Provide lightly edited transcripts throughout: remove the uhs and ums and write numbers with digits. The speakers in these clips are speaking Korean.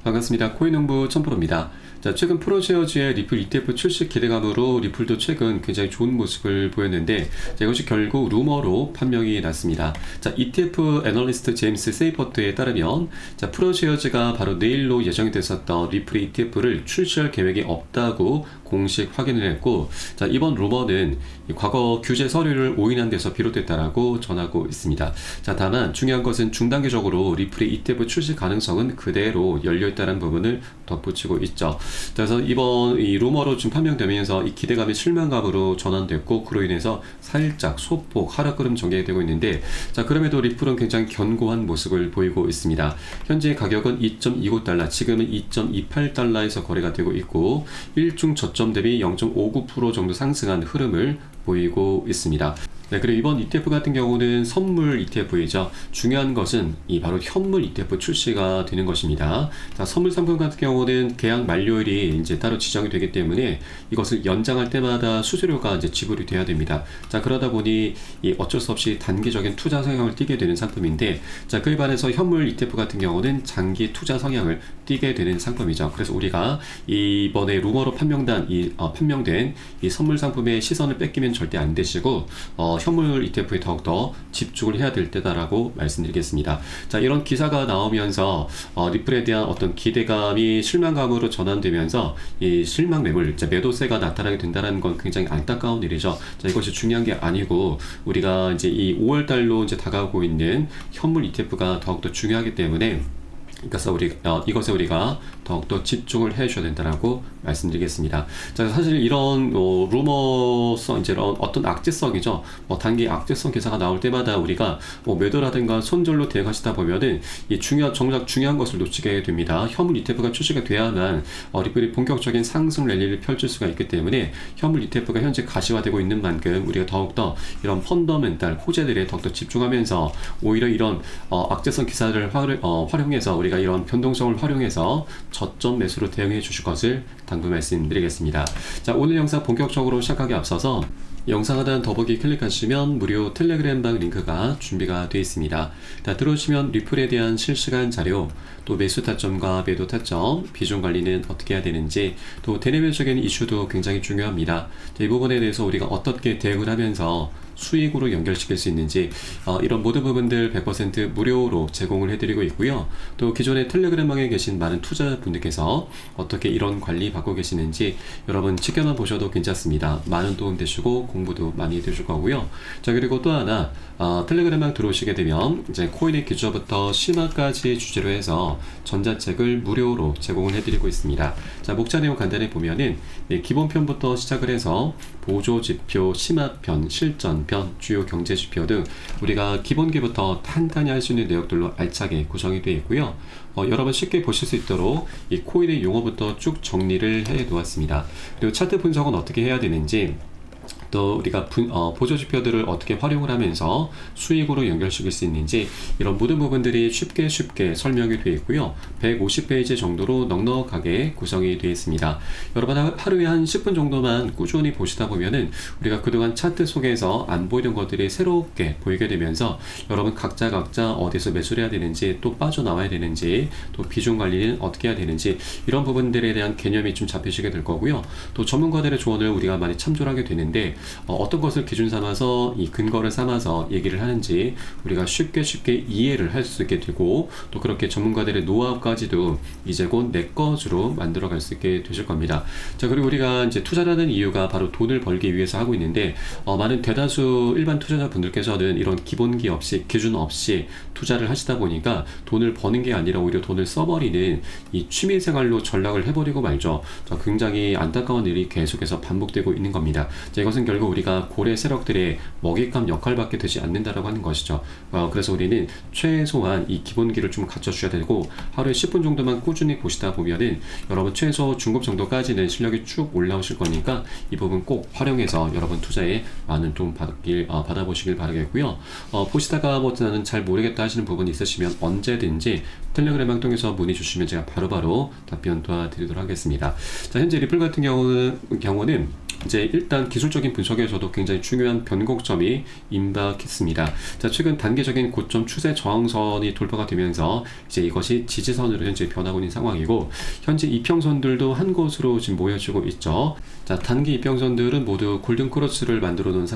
반갑습니다. 코인농부 천프로입니다. 자, 최근 프로쉐어즈의 리플 ETF 출시 기대감으로 리플도 최근 굉장히 좋은 모습을 보였는데, 자, 이것이 결국 루머로 판명이 났습니다. 자, ETF 애널리스트 제임스 세이퍼트에 따르면, 자, 프로쉐어즈가 바로 내일로 예정이 됐었던 리플 ETF를 출시할 계획이 없다고 공식 확인을 했고, 자, 이번 루머는 과거 규제 서류를 오인한 데서 비롯됐다라고 전하고 있습니다. 자, 다만 중요한 것은 중단기적으로 리플의 ETF 출시 가능성은 그대로 열려있다는 부분을 덧붙이고 있죠. 그래서 이번 이 루머로 좀 판명되면서 이 기대감이 실망감으로 전환됐고, 그로 인해서 살짝 소폭 하락 흐름 전개되고 있는데, 자, 그럼에도 리플은 굉장히 견고한 모습을 보이고 있습니다. 현재 가격은 2.29달러, 지금은 2.28달러에서 거래가 되고 있고, 일중 저점 대비 0.59% 정도 상승한 흐름을 보이고 있습니다. 네, 그리고 이번 ETF 같은 경우는 선물 ETF이죠. 중요한 것은 바로 현물 ETF 출시가 되는 것입니다. 자, 선물 상품 같은 경우는 계약 만료일이 이제 따로 지정이 되기 때문에 이것을 연장할 때마다 수수료가 이제 지불이 돼야 됩니다. 자, 그러다 보니 어쩔 수 없이 단기적인 투자 성향을 띠게 되는 상품인데, 자, 그에 반해서 현물 ETF 같은 경우는 장기 투자 성향을 띠게 되는 상품이죠. 그래서 우리가 이번에 루머로 판명된 이 선물 상품의 시선을 뺏기면 절대 안 되시고, 현물 ETF에 더욱더 집중을 해야 될 때다라고 말씀드리겠습니다. 자, 이런 기사가 나오면서 리플에 대한 어떤 기대감이 실망감으로 전환되면서 이 실망 매물, 매도세가 나타나게 된다는 건 굉장히 안타까운 일이죠. 자, 이것이 중요한 게 아니고, 우리가 이제 이 5월달로 이제 다가오고 있는 현물 ETF가 더욱더 중요하기 때문에 이것에 우리가 더욱더 집중을 해줘야 된다라고 말씀드리겠습니다. 자, 사실 이런 루머성, 이제 어떤 악재성이죠. 단기 악재성 기사가 나올 때마다 우리가 매도라든가 손절로 대응하시다 보면은 정작 중요한 것을 놓치게 됩니다. 현물 ETF가 출시가 돼야만 리플이 본격적인 상승 랠리를 펼칠 수가 있기 때문에 현물 ETF가 현재 가시화되고 있는 만큼 우리가 더욱더 이런 펀더멘탈 호재들에 더욱더 집중하면서, 오히려 이런 악재성 기사를 활용해서 우리가 이런 변동성을 활용해서 저점 매수로 대응해 주실 것을 당부 말씀드리겠습니다. 자, 오늘 영상 본격적으로 시작하기 앞서서 영상 하단 더보기 클릭하시면 무료 텔레그램방 링크가 준비가 되어 있습니다. 자, 들어오시면 리플에 대한 실시간 자료, 또 매수 타점과 매도 타점, 비중 관리는 어떻게 해야 되는지, 또 대내면적인 이슈도 굉장히 중요합니다. 자, 이 부분에 대해서 우리가 어떻게 대응을 하면서 수익으로 연결시킬 수 있는지, 이런 모든 부분들 100% 무료로 제공을 해드리고 있고요. 또 기존에 텔레그램방에 계신 많은 투자자분들께서 어떻게 이런 관리 받고 계시는지 여러분 지켜만 보셔도 괜찮습니다. 많은 도움 되시고 공부도 많이 되실 거고요. 자, 그리고 또 하나, 텔레그램방 들어오시게 되면 이제 코인의 기초부터 심화까지 주제로 해서 전자책을 무료로 제공을 해드리고 있습니다. 자, 목차 내용 간단히 보면은 기본편부터 시작을 해서 보조지표, 심화편, 실전편, 주요 경제지표 등 우리가 기본기부터 탄탄히 할 수 있는 내용들로 알차게 구성이 되어 있고요. 여러분 쉽게 보실 수 있도록 이 코인의 용어부터 쭉 정리를 해 놓았습니다. 그리고 차트 분석은 어떻게 해야 되는지, 또 우리가 보조지표들을 어떻게 활용을 하면서 수익으로 연결시킬 수 있는지, 이런 모든 부분들이 쉽게 설명이 되어 있고요. 150페이지 정도로 넉넉하게 구성이 되어 있습니다. 여러분 하루에 한 10분 정도만 꾸준히 보시다 보면은 우리가 그동안 차트 속에서 안 보이던 것들이 새롭게 보이게 되면서, 여러분 각자 어디서 매수를 해야 되는지, 또 빠져나와야 되는지, 또 비중 관리는 어떻게 해야 되는지, 이런 부분들에 대한 개념이 좀 잡히시게 될 거고요. 또 전문가들의 조언을 우리가 많이 참조를 하게 되는데, 어떤 것을 기준 삼아서 이 근거를 삼아서 얘기를 하는지 우리가 쉽게 이해를 할 수 있게 되고, 또 그렇게 전문가들의 노하우까지도 이제 곧 내 것으로 만들어 갈 수 있게 되실 겁니다. 자, 그리고 우리가 이제 투자라는 이유가 바로 돈을 벌기 위해서 하고 있는데, 많은 대다수 일반 투자자분들께서는 이런 기본기 없이, 기준 없이 투자를 하시다 보니까 돈을 버는 게 아니라 오히려 돈을 써버리는 이 취미생활로 전락을 해버리고 말죠. 자, 굉장히 안타까운 일이 계속해서 반복되고 있는 겁니다. 자, 이것은 결국 우리가 고래 세력들의 먹잇감 역할밖에 되지 않는다라고 하는 것이죠. 그래서 우리는 최소한 이 기본기를 좀 갖춰주셔야 되고, 하루에 10분 정도만 꾸준히 보시다 보면은 여러분 최소 중급 정도까지는 실력이 쭉 올라오실 거니까 이 부분 꼭 활용해서 여러분 투자에 많은 도움 받아보시길 바라겠고요. 보시다가 나는 잘 모르겠다 하시는 부분이 있으시면 언제든지 텔레그램방 통해서 문의 주시면 제가 바로바로 답변 도와드리도록 하겠습니다. 자, 현재 리플 같은 경우는 이제 일단 기술적인 분석에서도 굉장히 중요한 변곡점이 임박했습니다. 자, 최근 단계적인 고점 추세 저항선이 돌파가 되면서 이제 이것이 지지선으로 현재 변하고 있는 상황이고, 현재 이평선들도 한 곳으로 지금 모여지고 있죠. 자, 단기 이평선들은 모두 골든 크로스를 만들어 놓은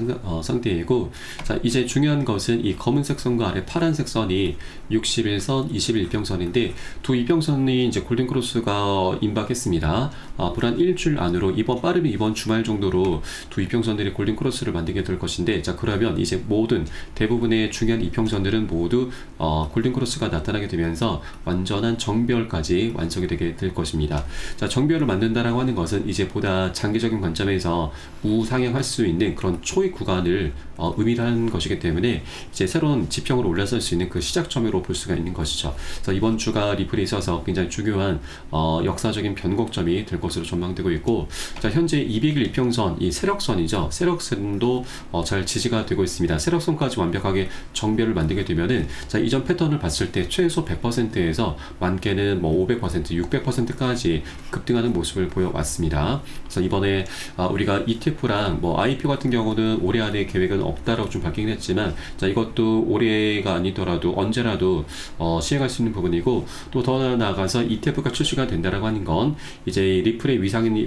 상태이고, 자, 이제 중요한 것은 이 검은색 선과 아래 파란색 선이 61선, 21평선인데 두 이평선이 이제 골든 크로스가 임박했습니다. 앞으로 한 일주일 안으로 빠르면 이번 주말 정도로 두 이평선들이 골든 크로스를 만들게 될 것인데, 자, 그러면 이제 모든 대부분의 중요한 이평선들은 모두 골든 크로스가 나타나게 되면서 완전한 정별까지 완성이 되게 될 것입니다. 자, 정별을 만든다라고 하는 것은 이제 보다 장기적인 관점에서 우상향할 수 있는 그런 초입 구간을 의미하는 것이기 때문에 이제 새로운 지평으로 올라설 수 있는 그 시작점으로 볼 수가 있는 것이죠. 그래서 이번 주가 리플에 있어서 굉장히 중요한 역사적인 변곡점이 될 것으로 전망되고 있고, 자, 현재 200일 이평선, 이 세력선이죠. 세력선도 잘 지지가 되고 있습니다. 세력선까지 완벽하게 정별을 만들게 되면은, 자, 이전 패턴을 봤을 때 최소 100%에서 많게는 500%, 600%까지 급등하는 모습을 보여왔습니다. 그래서 이번에 우리가 ETF랑 IPO 같은 경우는 올해 안에 계획은 없다라고 좀 밝히긴 했지만, 자, 이것도 올해가 아니더라도 언제라도 시행할 수 있는 부분이고, 또 더 나아가서 ETF가 출시가 된다라고 하는 건 이제 리플의 위상이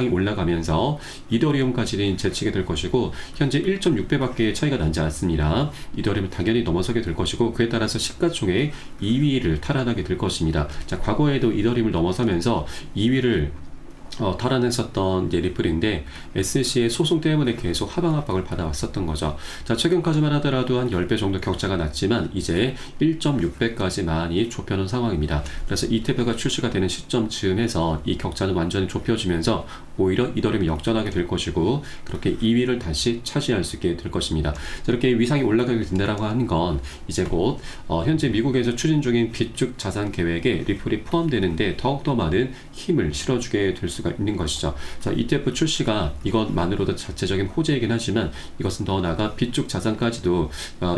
올라가면서 이더리움까지는 제치게 될 것이고, 현재 1.6배밖에 차이가 나지 않습니다. 이더리움은 당연히 넘어서게 될 것이고, 그에 따라서 시가총액 2위를 탈환하게 될 것입니다. 자, 과거에도 이더리움을 넘어서면서 2위를 탈환했었던 이제 리플인데 SEC의 소송 때문에 계속 하방 압박을 받아왔었던 거죠. 자, 최근까지만 하더라도 한 10배 정도 격차가 났지만 이제 1.6배까지 많이 좁혀놓은 상황입니다. 그래서 ETF가 출시가 되는 시점쯤에서 이 격차는 완전히 좁혀지면서 오히려 이더리움이 역전하게 될 것이고, 그렇게 2위를 다시 차지할 수 있게 될 것입니다. 자, 이렇게 위상이 올라가게 된다라고 하는 건 이제 곧 현재 미국에서 추진 중인 비축 자산 계획에 리플이 포함되는데 더욱더 많은 힘을 실어주게 될 수가 있는 것이죠. 자, ETF 출시가 이것만으로도 자체적인 호재이긴 하지만 이것은 더 나아가 비축 자산까지도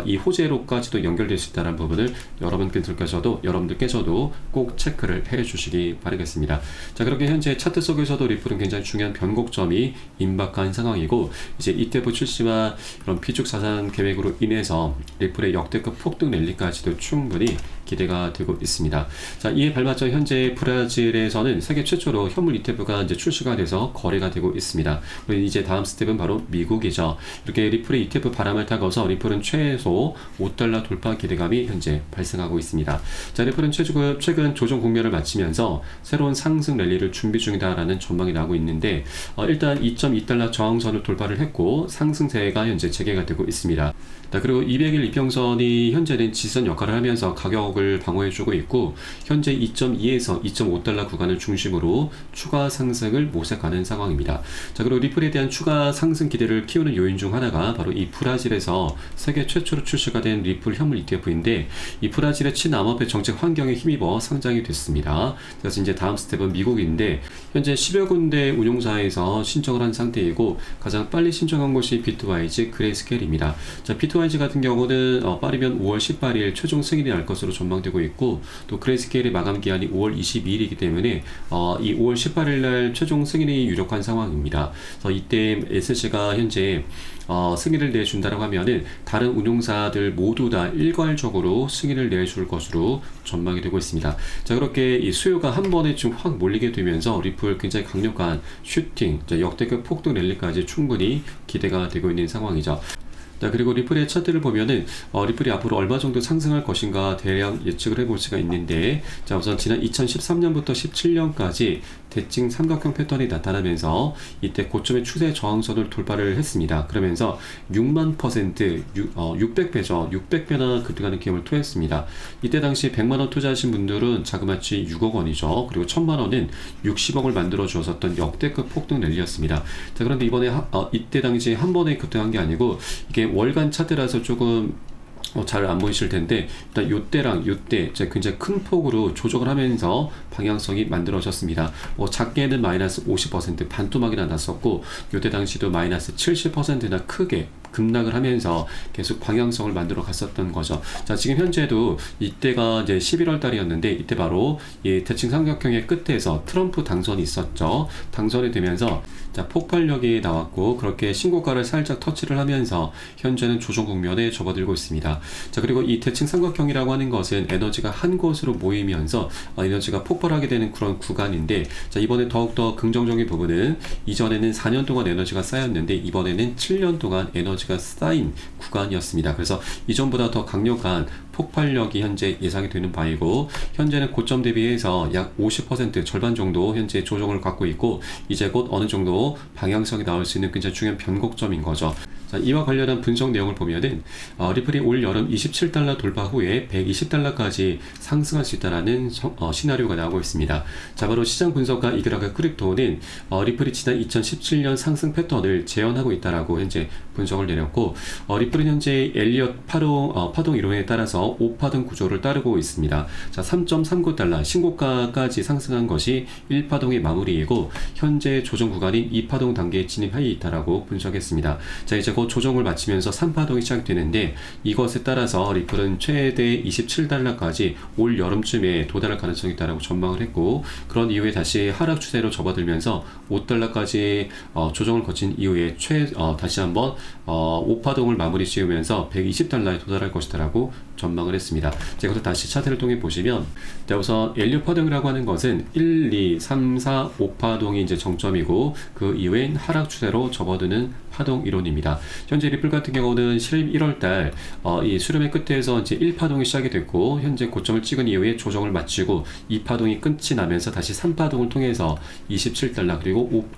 이 호재로까지도 연결될 수 있다는 부분을 여러분들께서도 꼭 체크를 해 주시기 바라겠습니다. 자, 그렇게 현재 차트 속에서도 리플은 굉장히 중요한 변곡점이 임박한 상황이고, 이제 ETF 출시와 그런 비축 자산 계획으로 인해서 리플의 역대급 폭등 랠리까지도 충분히 기대가 되고 있습니다. 자, 이에 발맞춰 현재 브라질에서는 세계 최초로 현물 ETF가 이제 출시가 돼서 거래가 되고 있습니다. 그리고 이제 다음 스텝은 바로 미국이죠. 이렇게 리플의 ETF 바람을 타고서 리플은 최소 $5 돌파 기대감이 현재 발생하고 있습니다. 자, 리플은 최근 조정 국면을 마치면서 새로운 상승 랠리를 준비 중이다라는 전망이 나오고 있는데, 일단 $2.2 저항선을 돌파를 했고 상승세가 현재 재개가 되고 있습니다. 자, 그리고 200일 이평선이 현재는 지선 역할을 하면서 가격을 방어해주고 있고, 현재 2.2에서 $2.5 구간을 중심으로 추가 상승을 모색하는 상황입니다. 자, 그리고 리플에 대한 추가 상승 기대를 키우는 요인 중 하나가 바로 이 브라질에서 세계 최초로 출시가 된 리플 현물 ETF인데, 이 브라질의 친암호화폐 정책 환경에 힘입어 상장이 됐습니다. 그래서 이제 다음 스텝은 미국인데, 현재 10여 군데 운용사에서 신청을 한 상태이고, 가장 빨리 신청한 곳이 비트와이즈 그레이스케일입니다. 자, 비트와이즈 같은 경우는 빠르면 5월 18일 최종 승인이 날 것으로 전망되고 있고, 또 그레이스케일의 마감 기한이 5월 22일이기 때문에 이 5월 18일 날 최종 승인이 유력한 상황입니다. 그래서 이때 SC가 현재 승인을 내준다라고 하면은 다른 운용사들 모두 다 일괄적으로 승인을 내줄 것으로 전망이 되고 있습니다. 자, 그렇게 이 수요가 한 번에 좀 확 몰리게 되면서 리플 굉장히 강력한 슈팅, 역대급 폭등 랠리까지 충분히 기대가 되고 있는 상황이죠. 자, 그리고 리플의 차트를 보면은 리플이 앞으로 얼마 정도 상승할 것인가 대략 예측을 해볼 수가 있는데, 자, 우선 지난 2013년부터 17년까지 대칭 삼각형 패턴이 나타나면서 이때 고점의 추세 저항선을 돌파를 했습니다. 그러면서 60000%, 600배죠. 600배나 급등하는 기염을 토했습니다. 이때 당시 100만원 투자하신 분들은 자그마치 6억 원이죠. 그리고 1000만원은 60억을 만들어 주었었던 역대급 폭등 랠리였습니다. 자, 그런데 이번에 이때 당시 한 번에 급등한 게 아니고, 이게 월간 차트라서 조금 잘 안 보이실 텐데, 일단 요때랑 요때 굉장히 큰 폭으로 조정을 하면서 방향성이 만들어졌습니다. 작게는 마이너스 50% 반토막이나 났었고, 요때 당시도 마이너스 70%나 크게 급락을 하면서 계속 방향성을 만들어 갔었던 거죠. 자, 지금 현재도 이때가 이제 11월 달이었는데 이때 바로 이 대칭 삼각형의 끝에서 트럼프 당선이 있었죠. 당선이 되면서 자, 폭발력이 나왔고 그렇게 신고가를 살짝 터치를 하면서 현재는 조정 국면에 접어들고 있습니다. 자, 그리고 이 대칭 삼각형이라고 하는 것은 에너지가 한 곳으로 모이면서 에너지가 폭발하게 되는 그런 구간인데, 자, 이번에 더욱더 긍정적인 부분은 이전에는 4년 동안 에너지가 쌓였는데 이번에는 7년 동안 에너지가 쌓인 구간이었습니다. 그래서 이전보다 더 강력한 폭발력이 현재 예상이 되는 바이고, 현재는 고점 대비해서 약 50% 절반 정도 현재 조정을 갖고 있고, 이제 곧 어느 정도 방향성이 나올 수 있는 굉장히 중요한 변곡점인 거죠. 자, 이와 관련한 분석 내용을 보면은 리플이 올 여름 27달러 돌파 후에 120달러까지 상승할 수 있다라는 시나리오가 나오고 있습니다. 자, 바로 시장 분석가 이그라가 크립토는 리플이 지난 2017년 상승 패턴을 재현하고 있다라고 현재 분석을 내렸고, 리플은 현재 엘리엇 파동 이론에 따라서 5파동 구조를 따르고 있습니다. 자, 3.39달러 신고가까지 상승한 것이 1파동의 마무리이고 현재 조정 구간인 2파동 단계에 진입하여 있다라고 분석했습니다. 자, 이제 곧 조정을 마치면서 3파동이 시작되는데 이것에 따라서 리플은 최대 27달러까지 올 여름쯤에 도달할 가능성이 있다라고 전망을 했고, 그런 이후에 다시 하락 추세로 접어들면서 5달러까지 조정을 거친 이후에 다시 한번 5파동을 마무리 지으면서 120달러에 도달할 것이다라고 전망을 했습니다. 자, 이것을 다시 차트를 통해 보시면, 자, 우선 엘리엇 파동이라고 하는 것은 1, 2, 3, 4, 5파동이 이제 정점이고 그 이후엔 하락 추세로 접어드는 파동 이론입니다. 현재 리플 같은 경우는 11월달 이 수렴의 끝에서 이제 1파동이 시작이 됐고 현재 고점을 찍은 이후에 조정을 마치고 2파동이 끝이 나면서 다시 3파동을 통해서 27달러 그리고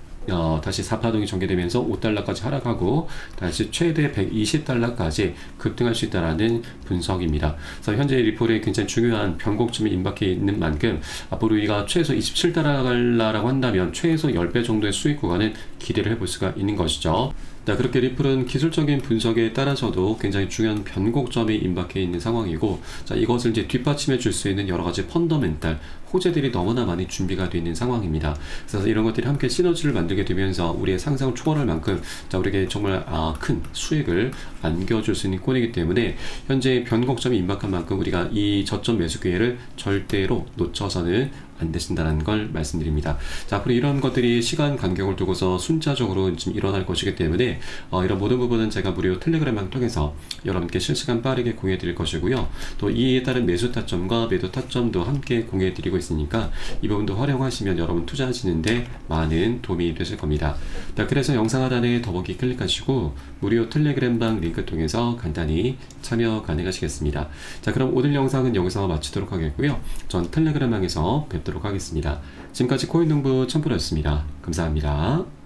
다시 4파동이 전개되면서 5달러까지 하락하고 다시 최대 120달러까지 급등할 수 있다는 분석입니다. 그래서 현재 리플의 굉장히 중요한 변곡점이 임박해 있는 만큼 앞으로 우리가 최소 27달러라고 한다면 최소 10배 정도의 수익 구간은 기대를 해볼 수가 있는 것이죠. 자, 그렇게 리플은 기술적인 분석에 따라서도 굉장히 중요한 변곡점이 임박해 있는 상황이고, 자, 이것을 이제 뒷받침해 줄 수 있는 여러 가지 펀더멘탈 호재들이 너무나 많이 준비가 되어 있는 상황입니다. 그래서 이런 것들이 함께 시너지를 만들게 되면서 우리의 상상을 초월할 만큼 자, 우리에게 정말 큰 수익을 안겨줄 수 있는 꼴이기 때문에 현재 변곡점이 임박한 만큼 우리가 이 저점 매수 기회를 절대로 놓쳐서는 안 되신다는 걸 말씀드립니다. 자, 앞으로 이런 것들이 시간 간격을 두고서 순차적으로 지금 일어날 것이기 때문에 이런 모든 부분은 제가 무료 텔레그램을 통해서 여러분께 실시간 빠르게 공유해 드릴 것이고요. 또 이에 따른 매수 타점과 매도 타점도 함께 공유해 드리고 있으니까 이 부분도 활용하시면 여러분 투자하시는데 많은 도움이 되실 겁니다. 자, 그래서 영상 하단에 더보기 클릭하시고 무료 텔레그램방 링크 통해서 간단히 참여 가능하시겠습니다. 자, 그럼 오늘 영상은 여기서 마치도록 하겠고요. 전 텔레그램방에서 뵙도록 하겠습니다. 지금까지 코인농부 첨프로였습니다. 감사합니다.